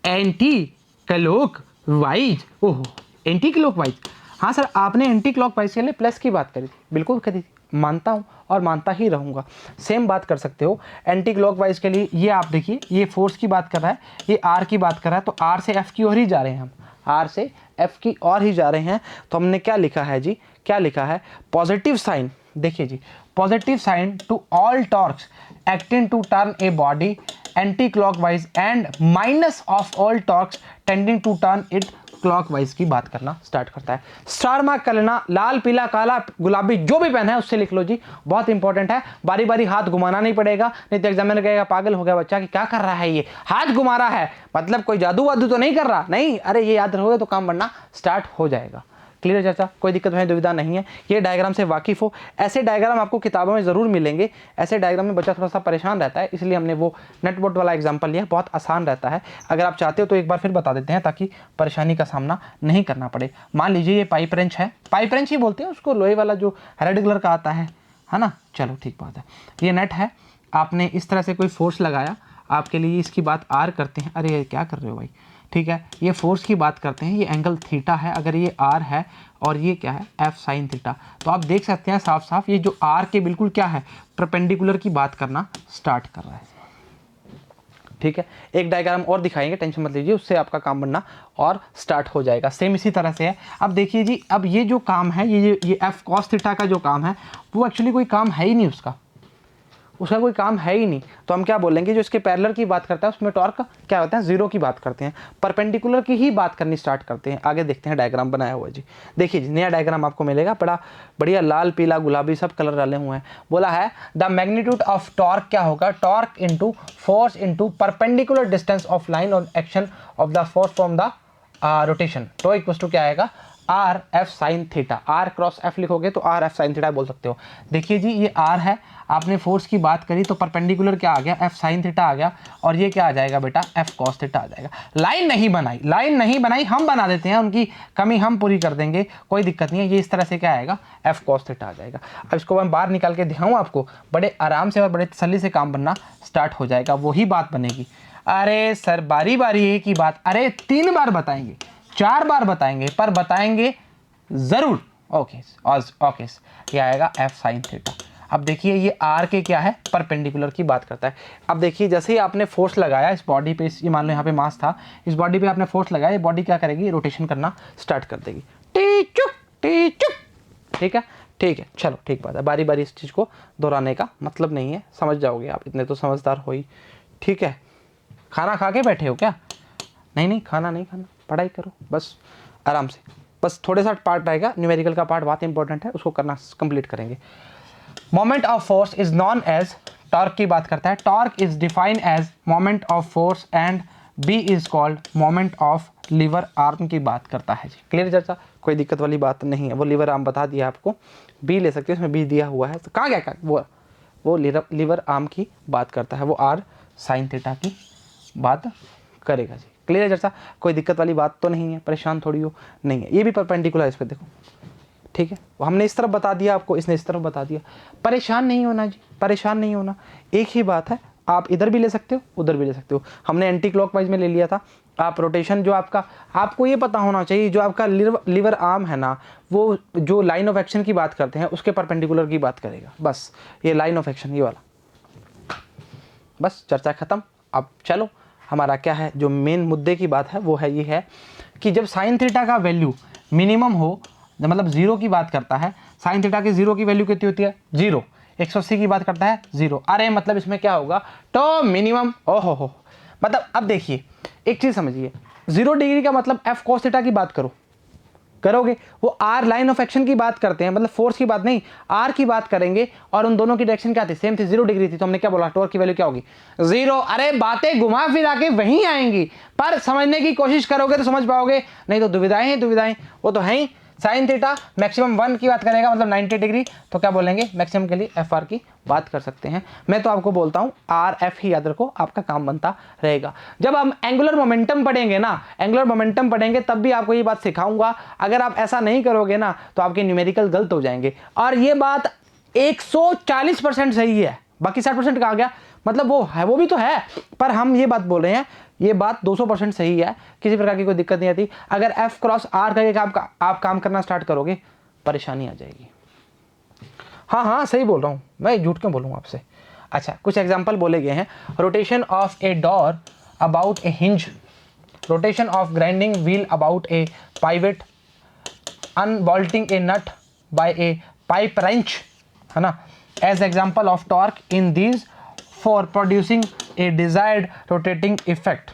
एंटी क्लॉकवाइज, ओहो एंटी क्लॉकवाइज, हाँ सर आपने एंटी क्लॉकवाइज के लिए प्लस की बात करी थी, बिल्कुल करी थी, मानता हूँ और मानता ही रहूँगा। सेम बात कर सकते हो एंटी क्लॉकवाइज के लिए। ये आप देखिए, ये फोर्स की बात कर रहा है, ये आर की बात कर रहा है, तो आर से एफ की ओर ही जा रहे हैं हम, आर से एफ की ओर ही जा रहे हैं। तो हमने क्या लिखा है जी, क्या लिखा है, पॉजिटिव साइन, देखिए जी, positive sign to all torques acting to turn a body anti clockwise and minus of all torques tending to turn it clockwise की बात करना स्टार्ट करता है। स्टार मार्क कर लेना, लाल पीला काला गुलाबी जो भी पेन है उससे लिख लो जी, बहुत इंपॉर्टेंट है। बारी बारी हाथ घुमाना नहीं पड़ेगा, नहीं तो एग्जामिनर कहेगा पागल हो गया बच्चा कि क्या कर रहा है, ये हाथ घुमा रहा है, मतलब कोई जादू वादू तो नहीं कर रहा, नहीं, अरे ये याद रखोगे तो काम बनना स्टार्ट हो जाएगा। क्लियर चर्चा, कोई दिक्कत है, दुविधा नहीं है। ये डायग्राम से वाकिफ हो, ऐसे डायग्राम आपको किताबों में ज़रूर मिलेंगे, ऐसे डायग्राम में बच्चा थोड़ा सा परेशान रहता है, इसलिए हमने वो नेट बोर्ड वाला एग्जाम्पल लिया, बहुत आसान रहता है। अगर आप चाहते हो तो एक बार फिर बता देते हैं ताकि परेशानी का सामना नहीं करना पड़े। मान लीजिए ये पाइप रेंच है, पाइप रेंच ही बोलते हैं उसको, लोहे वाला जो रेड कलर का आता है ना, चलो ठीक बात है। ये नेट है, आपने इस तरह से कोई फोर्स लगाया, आपके लिए इसकी बात आर करते हैं, अरे क्या कर रहे हो भाई, ठीक है, ये फोर्स की बात करते हैं, ये एंगल थीटा है, अगर ये आर है और ये क्या है एफ साइन थीटा, तो आप देख सकते हैं साफ साफ ये जो आर के बिल्कुल क्या है परपेंडिकुलर की बात करना स्टार्ट कर रहा है। ठीक है, एक डायग्राम और दिखाएंगे, टेंशन मत लीजिए, उससे आपका काम बनना और स्टार्ट हो जाएगा। सेम इसी तरह से है। अब देखिए जी, अब ये जो काम है, ये एफ कॉस थीटा का जो काम है वो एक्चुअली कोई काम है ही नहीं, उसका कोई काम है ही नहीं। तो हम क्या बोलेंगे, जो इसके पैरेलल की बात करता है उसमें टॉर्क क्या होता है, जीरो की बात करते हैं, परपेंडिकुलर की ही बात करनी स्टार्ट करते हैं। आगे देखते हैं डायग्राम बनाया हुआ जी, देखिए जी नया डायग्राम आपको मिलेगा, बड़ा बढ़िया लाल पीला गुलाबी सब कलर डाले हुए हैं। बोला है द मैग्नीट्यूड ऑफ टॉर्क क्या होगा, torque into force into perpendicular distance of line और action of the force from the rotation. तो इक्वल टू क्या आएगा, R F sine theta, R cross F लिखोगे तो आर एफ साइन थीटा बोल सकते हो। देखिए जी ये आर है, आपने फोर्स की बात करी तो परपेंडिकुलर क्या आ गया, एफ साइन थीटा आ गया, और ये क्या आ जाएगा बेटा, एफ कॉस थीटा आ जाएगा। लाइन नहीं बनाई, हम बना देते हैं, उनकी कमी हम पूरी कर देंगे, कोई दिक्कत नहीं है। ये इस तरह से क्या आएगा, एफ कॉस थीटा आ जाएगा। अब इसको मैं बाहर निकाल के दिखाऊँ आपको, बड़े आराम से और बड़े तसल्ली से काम बनना स्टार्ट हो जाएगा, वही बात बनेगी। अरे सर बारी बारी एक ही बात, अरे 3 बार बताएंगे, 4 बार बताएंगे, पर बताएंगे जरूर। ओके, ये आएगा एफ साइन थीटा। अब देखिए ये आर के क्या है, परपेंडिकुलर की बात करता है। अब देखिए जैसे ही आपने फोर्स लगाया इस बॉडी पे, ये मान लो यहाँ पे मास था, इस बॉडी पे आपने फोर्स लगाया, ये बॉडी क्या करेगी, रोटेशन करना स्टार्ट कर देगी, ठीक है, ठीक है, चलो ठीक बात है। बारी बारी इस चीज़ को दोहराने का मतलब नहीं है, समझ जाओगे आप, इतने तो समझदार हो ही। ठीक है, खाना खा के बैठे हो क्या, नहीं खाना नहीं खाना, पढ़ाई करो बस आराम से, बस थोड़े सा पार्ट रहेगा न्यूमेरिकल का पार्ट, बहुत इंपॉर्टेंट है, उसको करना कंप्लीट करेंगे। Moment of force is known as, torque की बात करता है, torque is defined as moment of force and B is called moment of lever arm की बात करता है जी। क्लियर चर्चा, कोई दिक्कत वाली बात नहीं है। वो लीवर आर्म बता दिया आपको, बी ले सकते हो, उसमें बी दिया हुआ है, तो कहाँ गया वो लीवर आर्म की बात करता है, वो आर साइन थीटा की बात करेगा जी। क्लियर चर्चा, कोई दिक्कत वाली बात तो नहीं है, परेशान थोड़ी हो नहीं है। ये भी परपेंडिकुलर है इस पर देखो, ठीक है, हमने इस तरफ बता दिया आपको, इसने इस तरफ बता दिया, परेशान नहीं होना जी, परेशान नहीं होना, एक ही बात है, आप इधर भी ले सकते हो उधर भी ले सकते हो। हमने एंटी क्लॉकवाइज में ले लिया था, आप रोटेशन जो आपका, आपको ये पता होना चाहिए जो आपका लीवर आर्म है ना, वो जो लाइन ऑफ एक्शन की बात करते हैं उसके परपेंडिकुलर की बात करेगा, बस ये लाइन ऑफ एक्शन ये वाला, बस चर्चा खत्म। अब चलो हमारा क्या है, जो मेन मुद्दे की बात है वो है, ये है कि जब साइन थीटा का वैल्यू मिनिमम हो, मतलब 0 की बात करता है, साइन थीटा की 0 की वैल्यू कितनी होती है, 0, 180 की बात करता है 0, अरे मतलब इसमें क्या होगा, तो मिनिमम, ओहो, मतलब अब देखिए एक चीज़ समझिए, 0 डिग्री का मतलब एफ कॉस थीटा की बात करोगे, वो आर लाइन ऑफ एक्शन की बात करते हैं, मतलब फोर्स की बात नहीं, आर की बात करेंगे, और उन दोनों की डायरेक्शन क्या थी, सेम थी, 0 डिग्री थी, तो हमने क्या बोला, टॉर्क की वैल्यू क्या होगी, 0। अरे बातें घुमा फिरा के वहीं आएंगी, पर समझने की कोशिश करोगे तो समझ पाओगे, नहीं तो दुविधाएं, वो तो है ही। साइन थीटा मैक्सिमम 1 की बात करेगा मतलब 90 डिग्री, तो क्या बोलेंगे मैक्सिमम के लिए एफ आर की बात कर सकते हैं। मैं तो आपको बोलता हूँ आर एफ ही याद रखो, आपका काम बनता रहेगा। जब हम एंगुलर मोमेंटम पढ़ेंगे ना, एंगुलर मोमेंटम पढ़ेंगे तब भी आपको ये बात सिखाऊंगा। अगर आप ऐसा नहीं करोगे ना तो आपके न्यूमेरिकल गलत हो जाएंगे। और ये बात 140% सही है, बाकी 60% कहाँ गया, मतलब वो है, वो भी तो है, पर हम ये बात बोल रहे हैं, ये बात 200% सही है, किसी प्रकार की कोई दिक्कत नहीं आती। अगर एफ क्रॉस आर करके आप काम करना स्टार्ट करोगे परेशानी आ जाएगी। हाँ हाँ सही बोल रहा हूँ मैं, झूठ क्यों बोलूँ आपसे। अच्छा कुछ एग्जाम्पल बोले गए हैं, rotation of a door about a hinge, rotation of grinding wheel about a pivot, unbolting a nut by a pipe wrench, है ना, as example of torque in these for producing a desired rotating effect.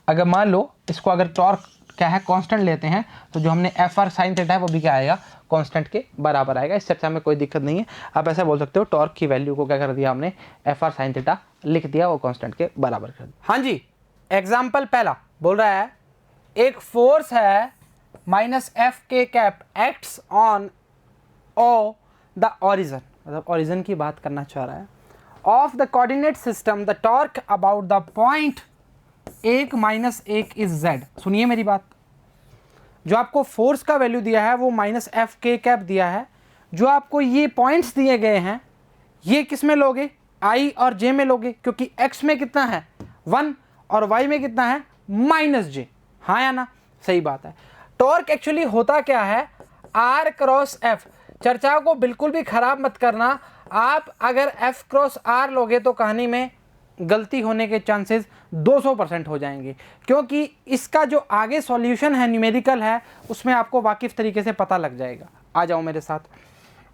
अगर मान लो इसको अगर टॉर्क क्या है कांस्टेंट लेते हैं तो जो हमने एफ आर साइन थीटा है वो भी क्या आएगा कांस्टेंट के बराबर आएगा। इस चर्चा में कोई दिक्कत नहीं है, आप ऐसा बोल सकते हो टॉर्क की वैल्यू को क्या कर दिया हमने एफ आर साइन थीटा लिख दिया, वो कांस्टेंट के बराबर कर दिया। हाँ जी, एग्जाम्पल पहला बोल रहा है एक फोर्स है माइनस एफ के cap acts on O the origin, मतलब ऑरिजन की बात करना चाह रहा है, of the coordinate system the torque about the point 1 minus 1 is Z. सुनिए मेरी बात, जो आपको फोर्स का वैल्यू दिया है वो माइनस एफ के कैप दिया है, जो आपको ये पॉइंट्स दिए गए हैं ये किस में लोगे, आई और जे में लोगे, क्योंकि एक्स में कितना है 1 और वाई में कितना है माइनस जे, हाँ या ना, सही बात है। टॉर्क एक्चुअली होता क्या है आर क्रॉस एफ, चर्चा को बिल्कुल भी खराब मत करना, आप अगर एफ क्रॉस आर लोगे तो कहानी में गलती होने के चांसेस 200% हो जाएंगे, क्योंकि इसका जो आगे सॉल्यूशन है न्यूमेरिकल है उसमें आपको वाकिफ तरीके से पता लग जाएगा। आ जाओ मेरे साथ।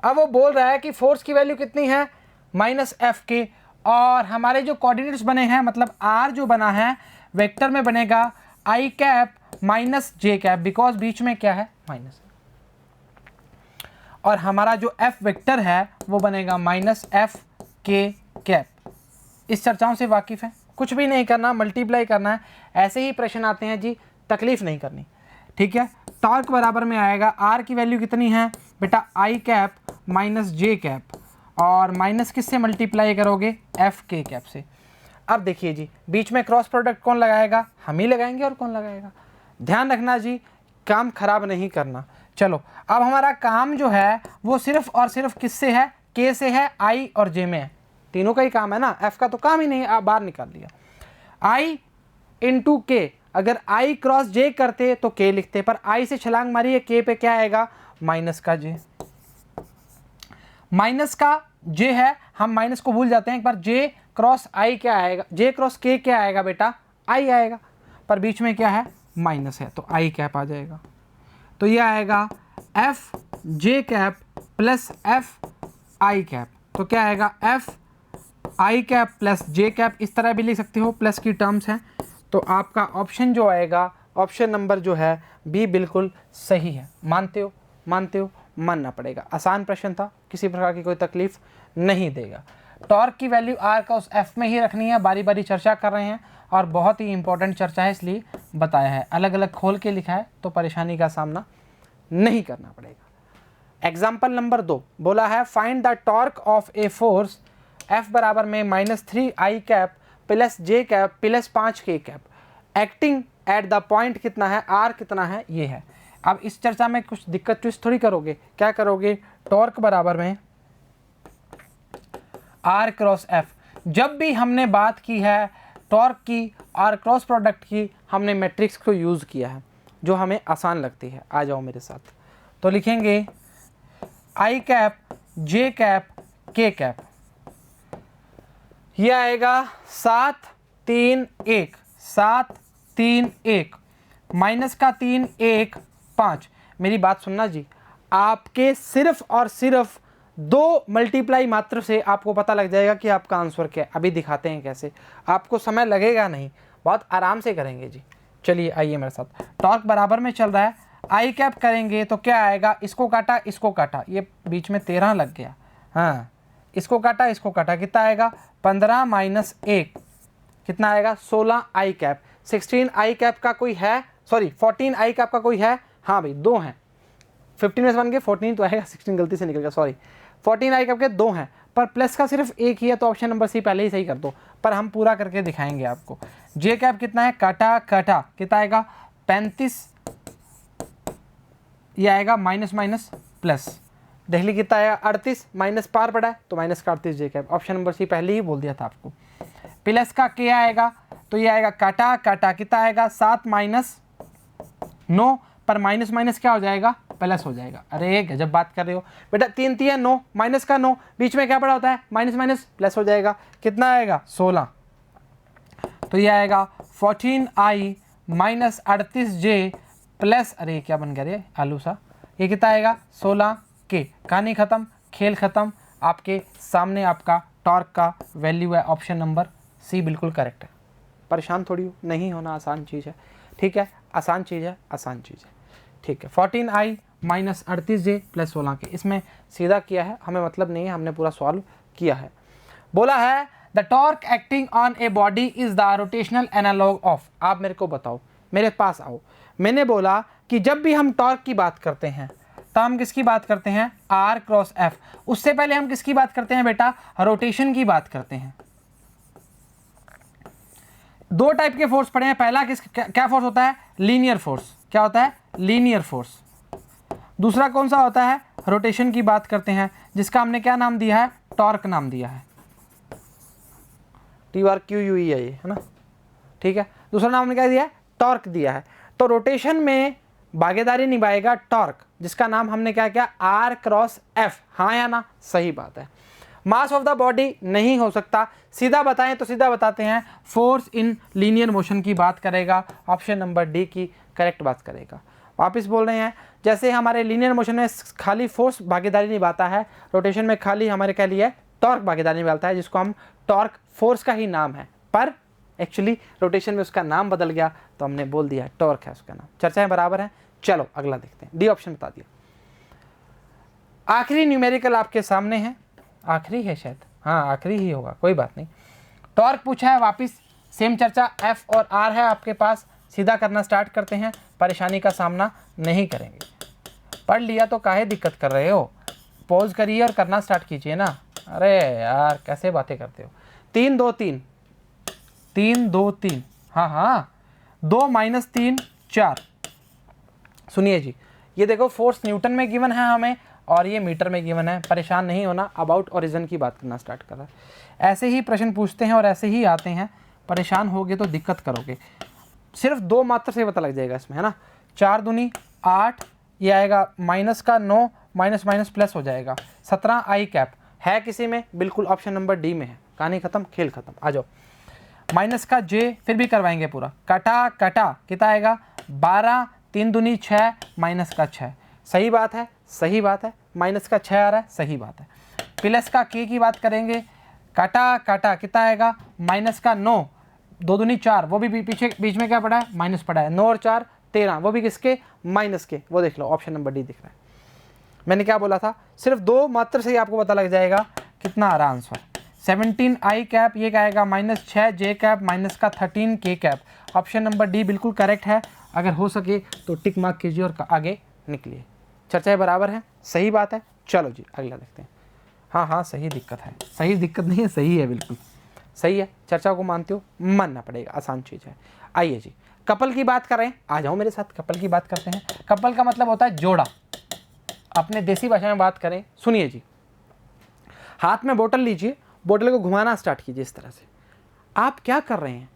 अब वो बोल रहा है कि फोर्स की वैल्यू कितनी है माइनस एफ के, और हमारे जो कोऑर्डिनेट्स बने हैं मतलब आर जो बना है वेक्टर में बनेगा I cap minus J cap, because बीच में क्या है माइनस, और हमारा जो एफ वेक्टर है वो बनेगा माइनस एफ के कैप। इस चर्चाओं से वाकिफ़ है, कुछ भी नहीं करना, मल्टीप्लाई करना है, ऐसे ही प्रश्न आते हैं जी, तकलीफ़ नहीं करनी, ठीक है। टॉर्क बराबर में आएगा आर की वैल्यू कितनी है बेटा आई कैप माइनस जे कैप, और माइनस किससे मल्टीप्लाई करोगे एफ के कैप से। अब देखिए जी बीच में क्रॉस प्रोडक्ट कौन लगाएगा, हम ही लगाएंगे, और कौन लगाएगा, ध्यान रखना जी, काम खराब नहीं करना। चलो अब हमारा काम जो है वो सिर्फ और सिर्फ किससे है, के से है, आई और जे में है, तीनों का ही काम है ना, एफ का तो काम ही नहीं है, आप बाहर निकाल दिया। आई इंटू के, अगर आई क्रॉस जे करते तो के लिखते, पर आई से छलांग मारी है, के पे क्या आएगा माइनस का जे, माइनस का जे है, हम माइनस को भूल जाते हैं एक बार, जे क्रॉस आई क्या आएगा, जे क्रॉस के क्या आएगा बेटा आई आएगा, पर बीच में क्या है माइनस है तो आई कैप आ जाएगा, तो ये आएगा F J cap plus F I cap, तो क्या आएगा F I cap plus J cap, इस तरह भी लिख सकते हो, प्लस की टर्म्स हैं, तो आपका ऑप्शन जो आएगा ऑप्शन नंबर जो है बी बिल्कुल सही है। मानते हो, मानते हो, मानना पड़ेगा, आसान प्रश्न था, किसी प्रकार की कोई तकलीफ नहीं देगा। टॉर्क की वैल्यू आर का उस एफ में ही रखनी है, बारी बारी चर्चा कर रहे हैं और बहुत ही इंपॉर्टेंट चर्चा है इसलिए बताया है, अलग अलग खोल के लिखा है तो परेशानी का सामना नहीं करना पड़ेगा। एग्जाम्पल नंबर 2 बोला है find the torque of a force F बराबर में -3 आई कैप प्लस जे कैप प्लस 5 के cap acting at the point कितना है आर कितना है ये है। अब इस चर्चा में कुछ दिक्कत ट्विस्ट थोड़ी करोगे, क्या करोगे, टॉर्क बराबर में आर क्रॉस एफ। जब भी हमने बात की है टॉर्क की और क्रॉस प्रोडक्ट की, हमने मैट्रिक्स को यूज़ किया है जो हमें आसान लगती है। आ जाओ मेरे साथ, तो लिखेंगे आई कैप जे कैप के कैप, ये आएगा 7 3 1 7 3 1 माइनस का 3 1 5। मेरी बात सुनना जी, आपके सिर्फ और सिर्फ 2 मल्टीप्लाई मात्र से आपको पता लग जाएगा कि आपका आंसर क्या है। अभी दिखाते हैं कैसे, आपको समय लगेगा नहीं, बहुत आराम से करेंगे जी। चलिए आइए मेरे साथ, टॉर्क बराबर में चल रहा है, आई कैप करेंगे तो क्या आएगा, इसको काटा, ये बीच में 13 लग गया, हाँ इसको काटा, कितना आएगा 15 माइनस 1 कितना आएगा 16 आई कैप। 16 आई कैप का कोई है, सॉरी 14 आई कैप का कोई है, हाँ भाई 2 हैं, 15 में से बन गए 14 तो आएगा, 16 गलती से निकल गया, सॉरी 14 आई कप के 2 हैं, पर प्लस का सिर्फ एक ही है, तो ऑप्शन नंबर सी पहले ही सही कर दो, पर हम पूरा करके दिखाएंगे आपको। जे कैप कितना है, काटा काटा कितना आएगा 35, ये आएगा माइनस माइनस प्लस, देख ली कितना आएगा 38, माइनस पार पड़ा है तो माइनस का 38 जे कैप, ऑप्शन नंबर सी पहले ही बोल दिया था आपको। प्लस का के आएगा तो ये आएगा काटा काटा कितना आएगा 7 माइनस 9, पर माइनस माइनस क्या हो जाएगा, प्लस हो जाएगा। अरे गजब बात कर रहे हो बेटा, 3 3 9, माइनस का 9, बीच में क्या पड़ा होता है माइनस माइनस प्लस हो जाएगा, कितना आएगा 16, तो ये आएगा 14i माइनस 38j प्लस, अरे क्या बन गया रे आलू सा, ये कितना आएगा 16k। कहानी खत्म, खेल खत्म, आपके सामने आपका टॉर्क का वैल्यू है, ऑप्शन नंबर सी बिल्कुल करेक्ट है। परेशान थोड़ी हो, नहीं होना आसान चीज़ है, ठीक है, आसान चीज़ है, आसान चीज़ है, ठीक है। 14i minus 38j plus 16k, इसमें सीधा किया है, हमें मतलब नहीं है, हमने पूरा सॉल्व किया है। बोला है the torque acting on a body is the rotational analog of, आप मेरे को बताओ, मेरे पास आओ। मैंने बोला कि जब भी हम टॉर्क की बात करते हैं तो हम किसकी बात करते हैं, R क्रॉस F, उससे पहले हम किसकी बात करते हैं बेटा, रोटेशन की बात करते हैं। दो टाइप के फोर्स पढ़े हैं, पहला क्या फोर्स होता है, लीनियर फोर्स, क्या होता है लीनियर फोर्स। दूसरा कौन सा होता है, रोटेशन की बात करते हैं, जिसका हमने क्या नाम दिया है, टॉर्क नाम दिया है, TRQUE है ये, है ना, ठीक है। दूसरा नाम हमने क्या दिया है, टॉर्क दिया है। तो रोटेशन में भागीदारी निभाएगा टॉर्क, जिसका नाम हमने क्या किया, R क्रॉस F, हाँ या ना, सही बात है। मास ऑफ द बॉडी नहीं हो सकता, सीधा बताएं तो सीधा बताते हैं, फोर्स इन लीनियर मोशन की बात करेगा, ऑप्शन नंबर डी की करेक्ट बात करेगा। वापस बोल रहे हैं, जैसे हमारे लीनियर मोशन में खाली फोर्स भागीदारी निभाता है, रोटेशन में खाली हमारे क्या लिए टॉर्क भागीदारी निभाता है, जिसको हम टॉर्क फोर्स का ही नाम है, पर एक्चुअली रोटेशन में उसका नाम बदल गया तो हमने बोल दिया टॉर्क है उसका नाम। चर्चाएं बराबर हैं, चलो अगला देखते हैं, डी ऑप्शन बता दिया। आखिरी न्यूमेरिकल आपके सामने है, आखिरी है शायद, हाँ आखिरी ही होगा, कोई बात नहीं। टॉर्क पूछा है, वापस सेम चर्चा, F और R है आपके पास, सीधा करना स्टार्ट करते हैं, परेशानी का सामना नहीं करेंगे। पढ़ लिया तो काहे दिक्कत कर रहे हो, पॉज करिए और करना स्टार्ट कीजिए ना। अरे यार कैसे बातें करते हो। 3 2 3, 3 2 3, हाँ हाँ, 2 माइनस 3 4। सुनिए जी, ये देखो फोर्स न्यूटन में गिवन है हमें, और ये मीटर में गिवन है, परेशान नहीं होना, अबाउट ओरिजिन की बात करना स्टार्ट कर रहा है। ऐसे ही प्रश्न पूछते हैं और ऐसे ही आते हैं, परेशान होगे तो दिक्कत करोगे। सिर्फ 2 मात्र से पता लग जाएगा इसमें, है ना, 4 दूनी 8, ये आएगा माइनस का 9, माइनस माइनस प्लस हो जाएगा 17i कैप, है किसी में, बिल्कुल ऑप्शन नंबर डी में है। कहानी खत्म, खेल खत्म, आ जाओ। माइनस का j फिर भी करवाएंगे पूरा, कटा कटा कितना आएगा 12, 3 दूनी 6, माइनस का 6, सही बात है, सही बात है, माइनस का 6 आ रहा है, सही बात है। प्लस का k की बात करेंगे, काटा काटा कितना आएगा माइनस का 9, 2 दूनी 4, वो भी पीछे बीच में क्या पड़ा है, माइनस पड़ा है, 9 और 4 13, वो भी किसके, माइनस के, वो देख लो ऑप्शन नंबर डी दिख रहा है। मैंने क्या बोला था, सिर्फ 2 मात्र से ही आपको पता लग जाएगा कितना आ रहा आंसर। 17i कैप, ये क्या आएगा माइनस 6j कैप, माइनस का 13k cap, option number D बिल्कुल करेक्ट है। अगर हो सके तो टिक मार्क कीजिए और आगे निकलिए। चर्चाएं बराबर हैं, सही बात है। चलो जी अगला देखते हैं। हाँ हाँ सही दिक्कत है, सही दिक्कत नहीं है, सही है, बिल्कुल सही है। चर्चा को मानते हो, मानना पड़ेगा, आसान चीज़ है। आइए जी, कपल की बात करें, आ जाओ मेरे साथ, कपल की बात करते हैं। कपल का मतलब होता है जोड़ा, अपने देसी भाषा में बात करें, सुनिए जी। हाथ में बोतल लीजिए, बोतल को घुमाना स्टार्ट कीजिए इस तरह से। आप क्या कर रहे हैं,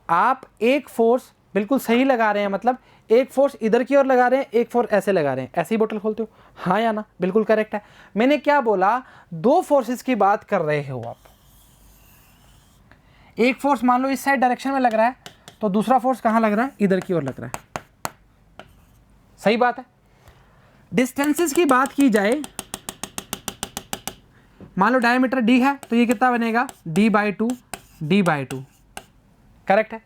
आप एक फोर्स बिल्कुल सही लगा रहे हैं, मतलब एक फोर्स इधर की ओर लगा रहे हैं, एक फोर्स ऐसे लगा रहे हैं, ऐसी बोतल खोलते हो, हाँ या ना, बिल्कुल करेक्ट है। मैंने क्या बोला, 2 फोर्सेस की बात कर रहे हो आप। एक फोर्स मान लो इस साइड डायरेक्शन में लग रहा है, तो दूसरा फोर्स कहाँ लग रहा है, इधर की ओर लग रहा है, सही बात है। डिस्टेंसेस की बात की जाए, मान लो डायमीटर d है, तो ये कितना बनेगा d/2, d/2, करेक्ट है।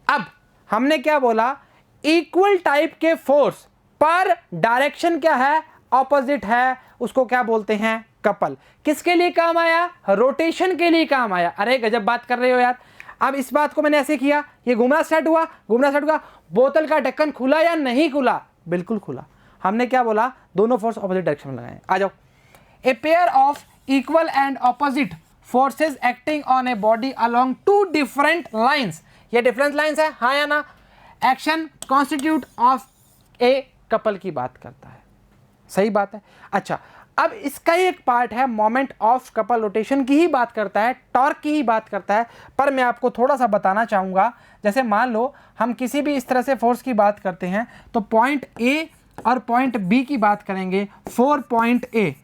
अब हमने क्या बोला, इक्वल टाइप के फोर्स पर डायरेक्शन क्या है, ऑपोजिट है, उसको क्या बोलते हैं, कपल। किसके लिए काम आया, रोटेशन के लिए काम आया। अरे गजब बात कर रहे हो यार। अब इस बात को मैंने ऐसे किया, ये घूमना स्टार्ट हुआ, घूमना स्टार्ट हुआ, बोतल का ढक्कन खुला या नहीं खुला, बिल्कुल खुला। हमने क्या बोला, दोनों फोर्स ऑपोजिट डायरेक्शन में लगाए। आ जाओ, a pair of equal and opposite forces acting on a body along two different lines, ये डिफरेंट लाइन्स है, हाँ या ना, action constitute of a couple की बात करता है, सही बात है। अच्छा, अब इसका ही एक पार्ट है मोमेंट ऑफ कपल रोटेशन की ही बात करता है, टॉर्क की ही बात करता है, पर मैं आपको थोड़ा सा बताना चाहूँगा। जैसे मान लो हम किसी भी इस तरह से फोर्स की बात करते हैं तो पॉइंट ए और पॉइंट बी की बात करेंगे। 4 पॉइंट ए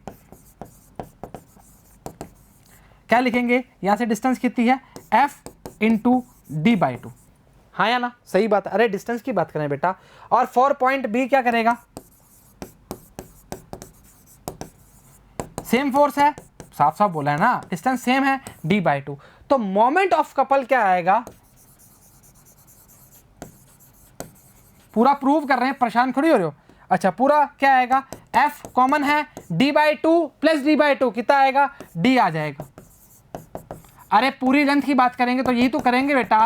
क्या लिखेंगे, यहाँ से डिस्टेंस कितनी है, F इंटू D/2, हाँ या ना, सही बात है। अरे डिस्टेंस की बात करें बेटा, और 4 पॉइंट बी क्या करेगा, सेम फोर्स है, साफ साफ बोला है ना, डिस्टेंस सेम है, D/2। तो मोमेंट ऑफ कपल क्या आएगा, पूरा प्रूव कर रहे हैं, परेशान थोड़ी हो रहे हो। अच्छा, पूरा क्या आएगा, F कॉमन है, D/2 प्लस D/2 कितना आएगा, D आ जाएगा। अरे पूरी लेंथ की बात करेंगे तो यही तो करेंगे बेटा।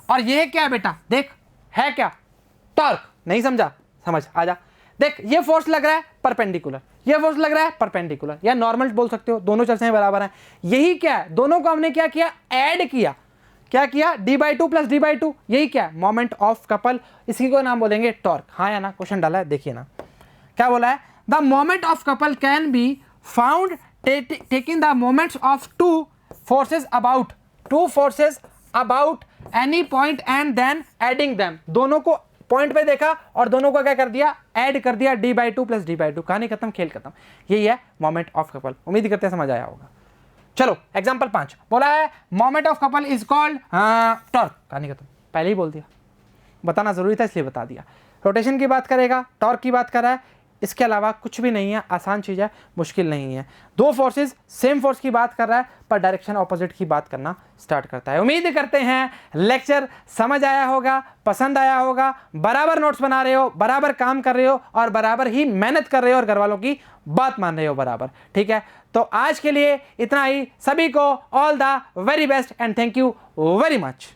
और ये क्या है बेटा, देख है क्या, टॉर्क, नहीं समझा, समझ आ जा। देख ये फोर्स लग रहा है परपेंडिकुलर, ये फोर्स लग रहा है परपेंडिकुलर, या नॉर्मल बोल सकते हो, दोनों चलते बराबर हैं। यही क्या है, दोनों को हमने क्या किया, ऐड किया, क्या किया, D/2 प्लस D/2, यही क्या है, मोमेंट ऑफ कपल, इसी को नाम बोलेंगे टॉर्क, हाँ या ना। क्वेश्चन डाला है, देखिए ना क्या बोला है, the moment of couple can be found taking the moments of two forces about any point and then adding them. दोनों को पॉइंट पे देखा और दोनों को क्या कर दिया, ऐड कर दिया, D/2 प्लस D/2, कहानी खत्म, खेल खत्म। यही है मोमेंट ऑफ कपल, उम्मीद करते हैं समझ आया होगा। चलो एग्जांपल 5 बोला है, moment of couple is called torque, कहानी खत्म, पहले ही बोल दिया, बताना जरूरी था इसलिए बता दिया। रोटेशन की बात करेगा, टॉर्क की बात कर रहा है, इसके अलावा कुछ भी नहीं है, आसान चीज़ है, मुश्किल नहीं है। दो फोर्सेस सेम फोर्स की बात कर रहा है पर डायरेक्शन ऑपोजिट की बात करना स्टार्ट करता है। उम्मीद करते हैं लेक्चर समझ आया होगा, पसंद आया होगा, बराबर नोट्स बना रहे हो, बराबर काम कर रहे हो और बराबर ही मेहनत कर रहे हो और घर वालों की बात मान रहे हो बराबर, ठीक है। तो आज के लिए इतना ही, सभी को all the very best and thank you very much.